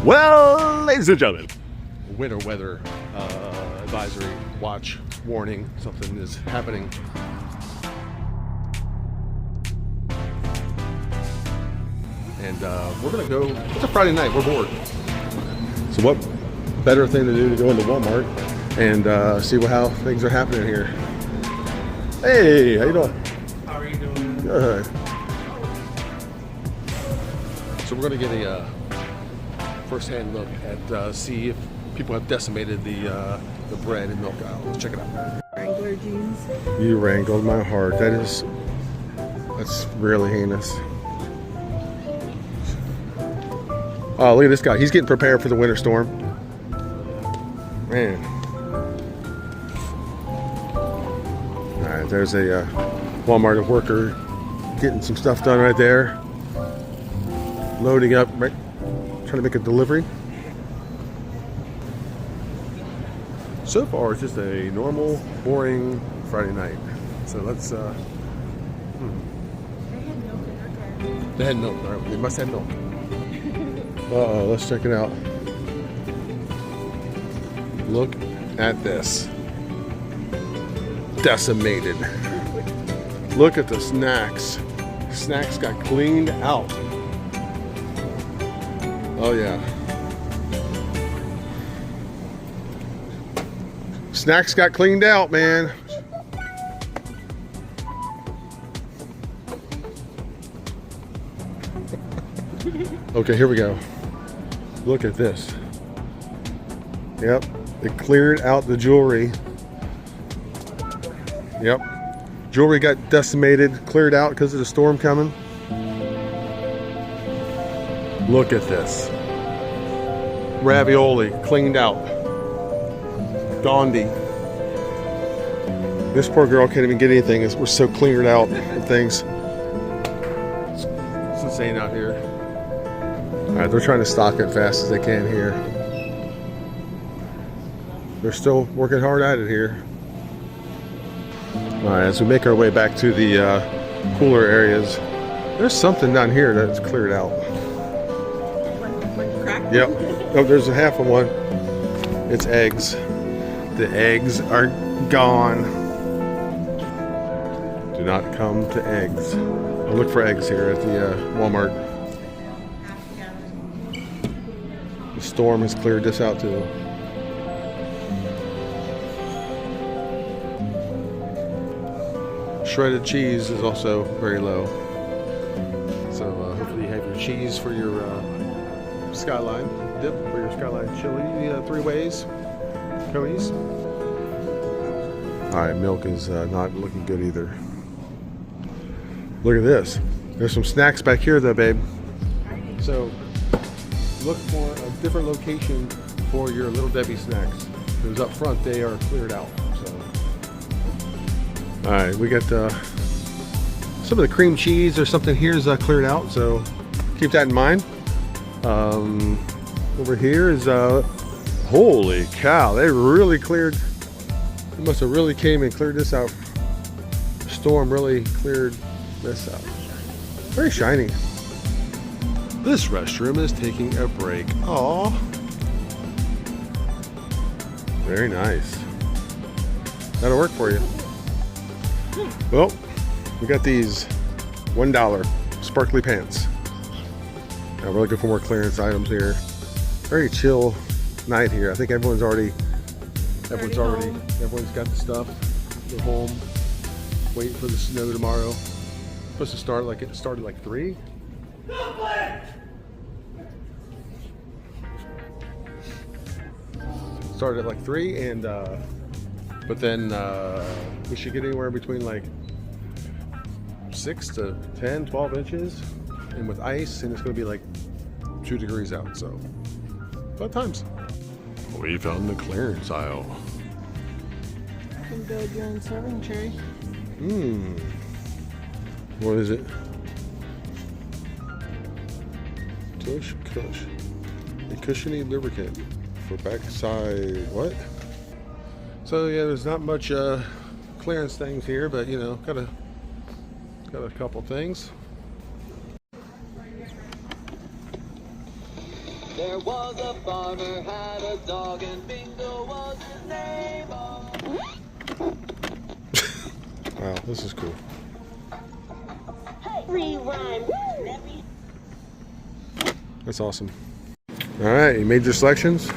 Well, ladies and gentlemen, winter weather advisory, watch, warning, something is happening. And we're gonna go, it's a Friday night, we're bored. So what better thing to do to go into Walmart and see how things are happening here. Hey, how you doing? How are you doing? Good. So we're gonna get a first-hand look at see if people have decimated the bread and milk aisle. Let's check it out. Wrangler jeans. You wrangled my heart. That's really heinous. Oh, look at this guy. He's getting prepared for the winter storm. Man. All right, there's a Walmart worker getting some stuff done right there. Loading up, right, trying to make a delivery. So far, it's just a normal, boring Friday night. So let's, They had milk in her car. they had milk. All right, they must have milk. Uh-oh, let's check it out. Look at this. Decimated. Look at the snacks. Snacks got cleaned out. Oh yeah. Snacks got cleaned out, man. Okay, here we go. Look at this. Yep, it cleared out the jewelry. Yep, jewelry got decimated, cleared out because of the storm coming. Look at this. Ravioli, cleaned out. Dondi. This poor girl can't even get anything. We're so cleared out of things. It's insane out here. Alright, they're trying to stock it fast as they can here. They're still working hard at it here. Alright, as we make our way back to the cooler areas, there's something down here that's cleared out. One crack. Yep. Oh, there's a half of one. It's eggs. The eggs are gone. Do not come to eggs. I look for eggs here at the Walmart. The storm has cleared this out too. Shredded cheese is also very low. So hopefully you have your cheese for your skyline dip, for your skyline chili 3 ways. Conies. Alright, milk is not looking good either. Look at this. There's some snacks back here though, babe. So look for a different location for your Little Debbie snacks. Because up front they are cleared out. So, alright, we got some of the cream cheese or something here is cleared out, so keep that in mind. Over here is holy cow, they really cleared. They must have really came and cleared this out. The storm really cleared this out. Very shiny. This restroom is taking a break. Aww. Very nice. That'll work for you. Well, we got these $1 sparkly pants. Now we're looking for more clearance items here. Very chill night here. I think everyone's got the stuff. They're home, waiting for the snow tomorrow. Supposed to start like, it started like 3. Started at like 3, and but then we should get anywhere between like 6 to 10, 12 inches, and with ice, and it's going to be like 2 degrees out. So fun times. We found the clearance aisle. Some Belgian serving tray. What is it? Tush Kush. A cushiony lubricant for backside. What? So yeah, there's not much clearance things here, but you know, got a couple things. There was a farmer had a dog and Bingo was his name. Wow, this is cool. Rewind. That's awesome. All right, you made your selections.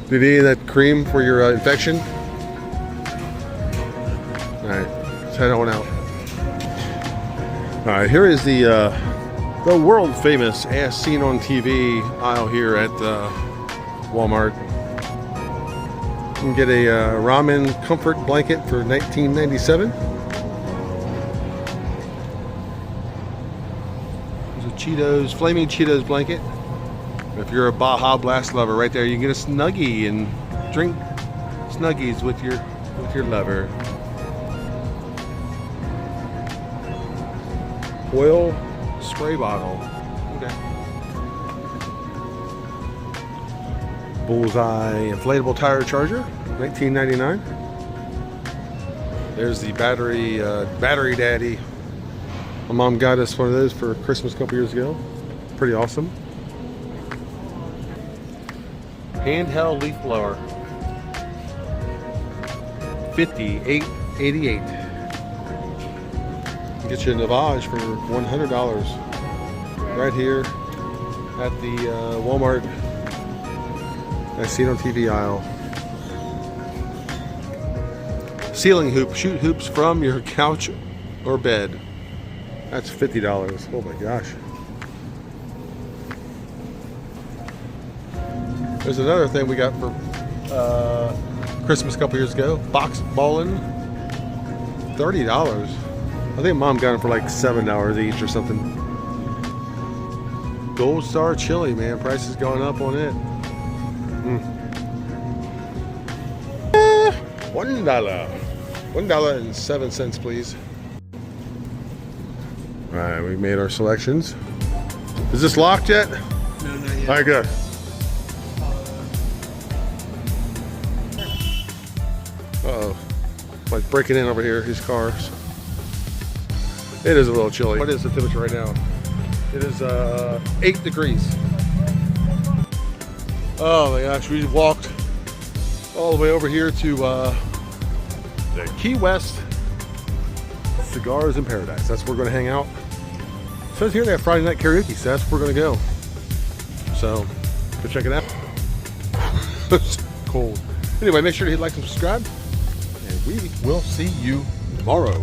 Did you eat that cream for your infection? All right, let's head on out. All right, here is the world famous as seen on TV aisle here at Walmart. You can get a ramen comfort blanket for $19.97. There's a Cheetos, flaming Cheetos blanket. If you're a Baja Blast lover, right there, you can get a Snuggie and drink Snuggies with your lover. Oil spray bottle. Okay. Bullseye inflatable tire charger, $19.99. There's the battery daddy. My mom got us one of those for Christmas a couple years ago. Pretty awesome. Handheld leaf blower, $58.88. Get you a Navage for $100 right here at the Walmart as seen on TV aisle. Ceiling hoop, shoot hoops from your couch or bed. That's $50. Oh my gosh. There's another thing we got for Christmas a couple years ago. Box ballin', $30. I think Mom got them for like $7 each or something. Gold Star chili, man. Price is going up on it. $1. $1.07, please. All right, we made our selections. Is this locked yet? No, not yet. All right, good. Uh-oh. Like breaking in over here, these cars. It is a little chilly. What is the temperature right now? It is 8 degrees. Oh my gosh, we walked all the way over here to the Key West Cigars in Paradise. That's where we're going to hang out. It says here they have Friday night karaoke, so that's where we're going to go. So, go check it out. It's cold. Anyway, make sure to hit like and subscribe, and we will see you tomorrow.